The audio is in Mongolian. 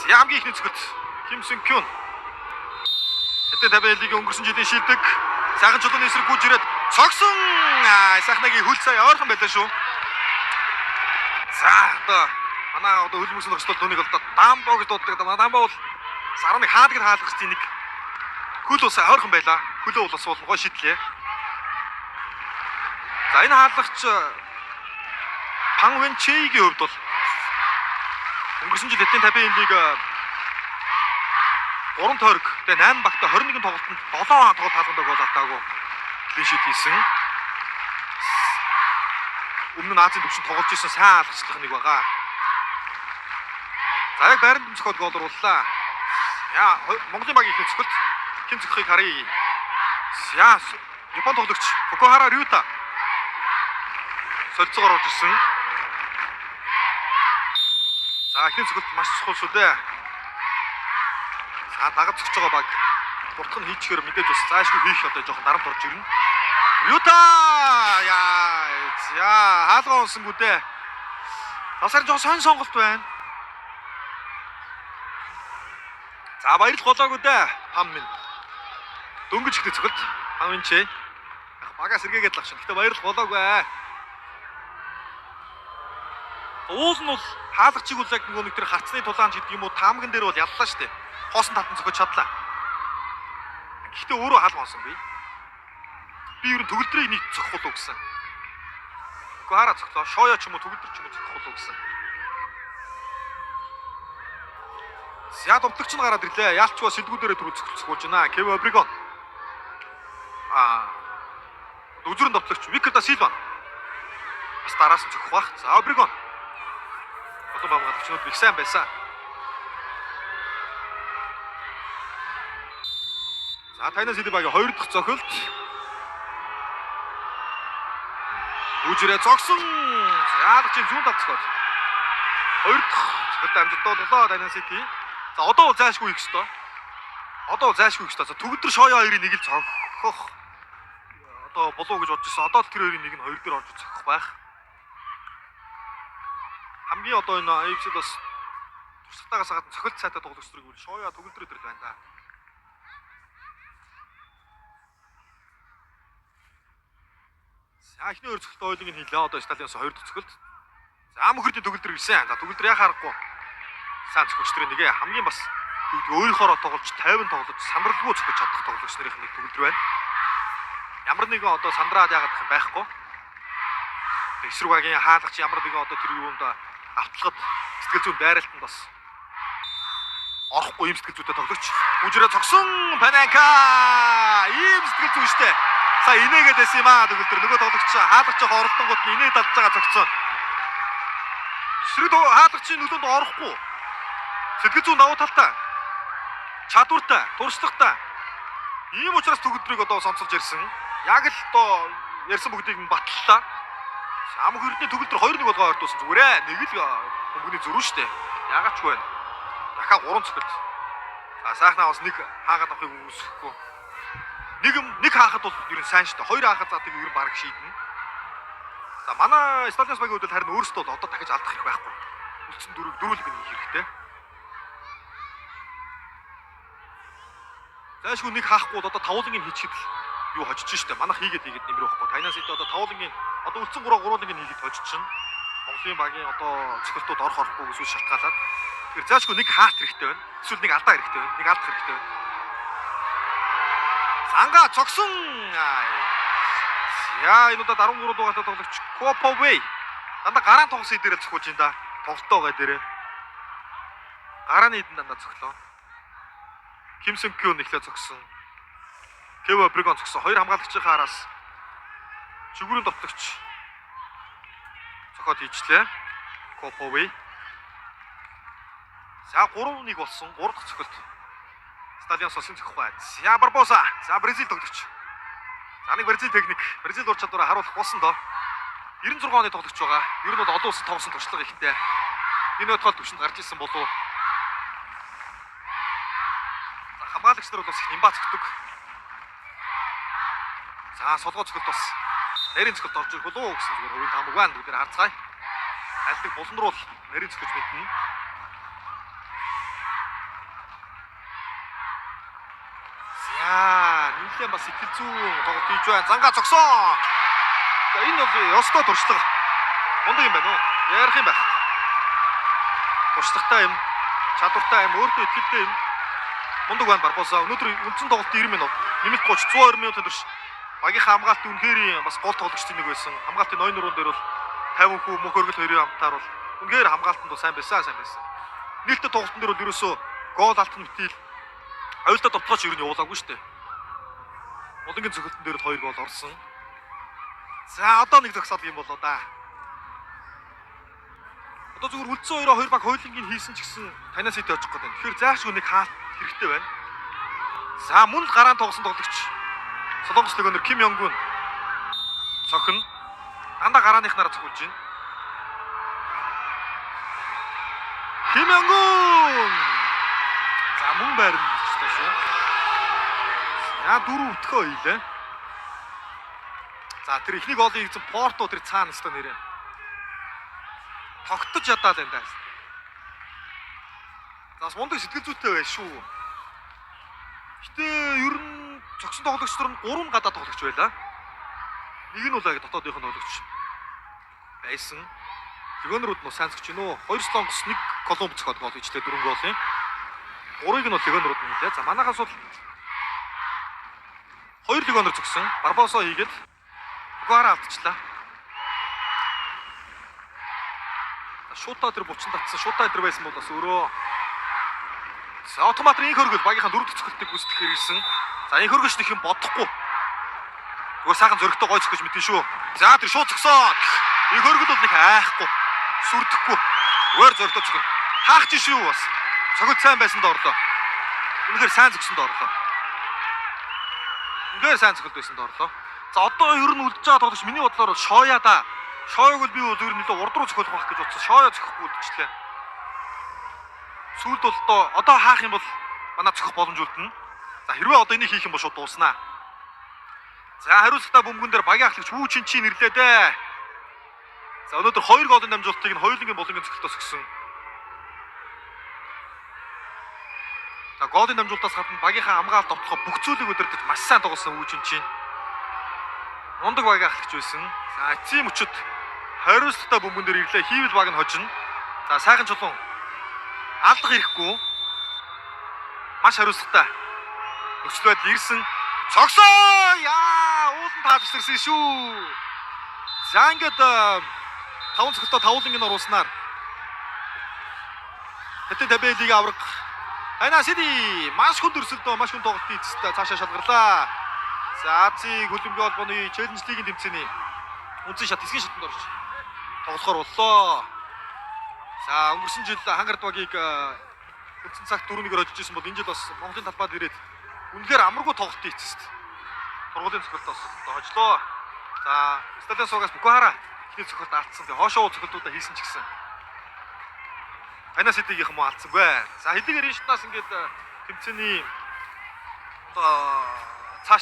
Хамгийн ихний цогт Ким Сэн Кюн. Хэдэн табелигийн өнгөрсөн жилийн шилдэг сайхан чулууны эсрэг гүйж ирээд цогсон. Сайхнагийн хөл цай ойрхон байлаа шүү. За одоо манай одоо хөлбөмбөгийн тогтол түүнийг одоо дамбо гэж дууддаг. Дамбо бол сарныг хаадаг хаалгах чинь нэг хөл ус ойрхон байлаа. Хөлөө бол суулгоо шидлээ. За энэ хаалгач Пан Вен Чэйгийн хувьд бол өнгөрсөн жил Хятадын табелын лиг 3 тойрог тэгээ 8 багтаа 21 тоглолтод 7 тоглолт хаалгандаг гол алдаагүй клиншит хийсэн. Өмнө нь Азийн төвшөнд тоглож исэн сайн алгачлах нэг байгаа. За яг байранд зохиол гол орууллаа. Яа Монголын багийн их зохиолт Ким зохихыг харъя. Яа Япон тоглогч Фукухара Рюта солилцоогоор орж ирсэн. За ихний зохиолт маш чухал шүү дээ. За дагаж зогсож байгаа баг буртхан хийчихээр мэдээж бас заашгүй хийх одоо жоохон дарамт орж ирнэ. Рюта яа хаалгаа унсангүй дээ. Насаар жоохон сонь сонголт байна. За баярлах болоогүй дээ. Пам минь. Дөнгөж ихтэй цогт Пам минь чи. Багаас эргээгээд лах шин. Гэтэ баярлах болоогүй. Уул нь бол хаалгачиг үл яг нэг тэр хацны тулаанд гэдэг юм уу таамган дээр бол яллаа штэ. Хоосон татан зөхөж чадлаа. Гэхдээ өөрөө хаалга онсонгүй. Би ер нь төгөлдрийг нийт зохих уу гэсэн. Гэхдээ хараа зохлоо. Шоё ч юм уу төгөлдөр ч юм уу зохих уу гэсэн. Яа томтогч нь гараад ирлээ. Яалчгаа сэлгүүдээрээ түрүү зохицуулж байна. Кев Обригон. Үзүрэн томтогч Виктор да Силва. Бас дараас нь зохих бах. За Обригон. Олон бамгалагчнууд их сайн байсан. За Тайнас Силвагийн 2 дахь зохилт. Үжирээ зогсон. Яалагчийн зүүн талд зохиол. 2 дахь зохилт амжилттай боллоо Тайнас Сити. За одоо заашгүй их ёстой. За төгөлдөр шоё хоёрын нэг л цогхох. Одоо болов гэж бодож ирсэн. Одоо л тэр хоёрын нэг нь 2 дээр орж цогхох байх. Хамгийн одоо энэ AFC-д бас туршлагатаагаас гадна цохилт сайтай тоглогч нарыг үл шоё төгөлдөр өдрөл байна да. За эхний 2 цогт ойлыг нь хийлээ. Одоо Сталиноос 2 дахь цогт. За мөхөрдийн төгөлдөр ирсэн. За төгөлдөр яхаа харахгүй. Сайн цогч нар нэгэ хамгийн бас өөрийнхоороо тоглож 50 тоглож сандралгүй цогч чадах тоглогч нарын нэг төгөлдөр байна. Ямар нэгэн одоо сандраад яагаад гэх юм байхгүй. Эсрэг багийн хаалгач ямар нэгэн одоо тэр юунд автлагад сэтгэл зүйн байралтанд бас орохгүй юм сэтгэл зүйтэй тоглогч. Үжирээ цогсон Паненка. Ийм сэтгэл зүй штэ. Сая инээгээд байсан юм аа төгөлдөр нөгөө тоглогч хаалгач оролдонгууд нь инээ далж байгаа цогцсон. Эсрэг хаалгачийн нөлөөнд орохгүй. Сэтгэл зүйн давуу талтай. Чадвартай, туршлагатай. Ийм учраас төгөлдрийг одоо сонцолж ирсэн. Яг л одоо ярьсан бүгдийг нь батллаа. Ам хөрдний төгөлдөр 2-1 болгоо ойртуулсан зүгээрээ. Нэг л хүмүүний зөрүү штэ. Ягаад ч вэ? Дахиад 3 цогт. За сайхнаа бас нэг хаагаад авахыг үүсэхгүй. Нэг хаахад бол ер нь сайн штэ. 2 хаахад заадаг ер нь бараг шийднэ. За манай Сталиноос багийн хувьд харин өөрсдөө бол одоо дахиж алдах хэрэг байхгүй. Үлдсэн дөрүлг нь хийх хэрэгтэй. Заашгүй нэг хаахгүй одоо тавуулангийн хийчихэд юу хожиж штэ. Манайх хийгээд нэмэр байхгүй. Тайнаас хэд одоо тавуулангийн одоо үлдсэн 3-3-ыг хийгээд хожиж чинь. Монголын багийн одоо цогцолтууд орох орохгүй гэсэн шалтгаалаад. Тэгэхээр заашгүй нэг хаалт хэрэгтэй байна. Эсвэл нэг алдаа хэрэгтэй байна. Нэг алдах хэрэгтэй байна. Санга цогсон. Яа энэ удаа 13 дугаартай тоглогч Коповей. Дандаа гараан тоглосон дээрээ зохиулж ин да. Тоглолтоо гээ дээрээ. Гарааны эдэн дандаа цоглоо. Ким Сэн Кюн ихлэ зогсон. Кев Обригон зогсон. 2 хамгаалагчийнхаа араас зүгүүрийн товтлогч зохиод хийчлээ. Коповей. За 3-1 болсон. 3 дахь цогт. Сталиноос сосын зохих бай. За Барбоса. За Бразил тоглогч. За нэг Бразил техник. Бразил ур чадвараа харуулах болсон доо. 96 оны тоглогч байгаа. Ер нь бол олон улсад тоглосон туршлага ихтэй. Энэ бодгол төвшөнд гарч ирсэн болов. За хамгаалагч нар бол бас хямбаа цогтөг. За солгоо цогт бас нарийн цогт орж ирэх болов уу гэсэн зүгээр хувийн хамаг байна. Бүгдээр харцгаая. Альдаг булан руу нарийн цогт мэднэ. За нэлээд бас итгэл зүйн тоглолт хийж байна. Зангаа зогсоо. За энэ бол ёстой туршлага. Мундаг юм байна уу? Ярих юм байх. Туршлагатай юм, чадвартай юм, өөртөө итгэлтэй юм. Мундаг байна Барбоса. Өнөөдөр үндсэн тоглолт 90 минут. Нэмэлт 30 120 минутын турш багийнхаа хамгаалт үнэхээр бас гол тоглогчдын нэг байсан. Хамгаалтын ноён нуруунд дээр бол 50 хүү мөх хөргөл хоёрын хамтаар бол үнэхээр хамгаалтанд сайн байсан. Нийлдэт тоглолтын дээр бол ерөөсөө гол алтан мэтил хоёулаа товтлооч ер нь явуулаагүй шүү дээ. Улангийн цохилтон дээр л 2 гол орсон. За одоо нэг зогсоод юм болоо да. Одоо зүгээр үлдсэн 2 баг хоёулангийн хийсэн ч гэсэн танаас хэд очих гээд байна. Тэгэхээр заашгүй нэг хаалт хэрэгтэй байна. За мөн л гараан тоглосон тоглогч Солонгос легионер Ким Йонгун цохин дандаа гарааныхнаараа цохилж байна. Ким Йонгун за мөн байрны гэж шүү. За 4 өтгөө ийлээ. За тэр ихний голыг хийсэн Порто тэр цаана өстө нэрээ. Тогтож ядаад энэ даа. За мундаг сэтгэл зүйтэй байж шүү. Гэтэ ер нь цогсон тоглогчдор нь 3 гадаад тоглогч байлаа. Нэг нь бол яг дотоодынх нь тоглогч байсан. Легионерууд нь сайн зогч гинөө. 2 Солонгос 1 Колумб зохиод гол хийжлээ 4 гол юм. 3-ыг нь бол легионерууд нь хийлээ. За манайхаас бол 2 легионер зогсон. Барбосо хийгээд Гуара алдчихлаа. Шуута тэр булчин татсан. Шуута энэ байсан бол бас өөрөө за автомат энэ хөргөл багийнхаа 4 дахь цогцолтыг гүйцэтгэх хэрэгсэн. За энэ хөргөж нөх юм бодохгүй. Зүгээр сайхан зөрөгтэй гойцох гэж мэдэн шүү. За тэр шууд зогсоо. Энэ хөргөл бол нэг айхгүй. Сүрдэхгүй. Зүгээр зөрөгтэй цогно. Хаах чинь шүү бас. Цогц сайн байсан доорлоо. Үнэхээр сайн зогсонд орлоо. Үнэхээр сайн цогт байсан доорлоо. За одоо ер нь үлдэж байгаа тоглогч миний бодлоор бол Шоя да. Шоёг бол би бол ер нь нэлээд урд руу цохиулах байх гэж бодсон. Шоё цохихгүй үлдчихлээ. Сүүлд бол одоо хаах юм бол манай цохих боломж үлдэнэ. За хэрвээ одоо энийг хийх юм бол шууд дууснаа. За хариуцлагатай бөмбөгөн дээр багийн ахлагч Хүү Чин Чин ирлээ дээ. За өнөөдөр 2 голын дамжуулалтыг нь хоёулангийн болонгийн цохилтоос өгсөн. За голын дамжуулалтаас гадна багийнхаа хамгаалалт тоглохоо бүх зүйлийг өдөртөж маш сайн тоглосон Хүү Чин Чин. Мундаг багийн ахлагч байсан. За эцсийн мөчөд хариуцлагатай бөмбөгөн дээр ирлээ. Хийвэл баг нь хожино. За сайхан чулуун алдах ирэхгүй. Маш хариуцлагатай. Нөхцөл байдал ирсэн. Цогсоо! Яа, уулан таажсэрсэн шүү. За ингээд 5 цогтой тавлангийн оруулснаар Хэтэ табелийг авраг. Айна Сиди маш хүнд өрсөлдөө, маш хүнд тоглолт хийцтэй цаашаа шалгарлаа. За Азийн хөлбөмбөгийн холбооны Челленж лигийн тэмцээний үнцэн шат хэсгийн шатанд орж тоглохоор боллоо. За өнгөрсөн жил Хангард багийг үндсэн цагт 4-1-ээр хожиж исэн бол энэ жил бас Монголын талбайд ирээд үнэхээр амаргүй тоглолт хийцсэн. Тургуулын цогцолтоос хожлоо. За стадион суугаас Букара ихний цогцолт алдсан. Тэгээ хоошоо цогцолтуудаа хийсэн ч гэсэн Айна Сидигийнх юм алдсангүй. За хэдийгээр энэ шатнаас ингээд тэмцээний цааш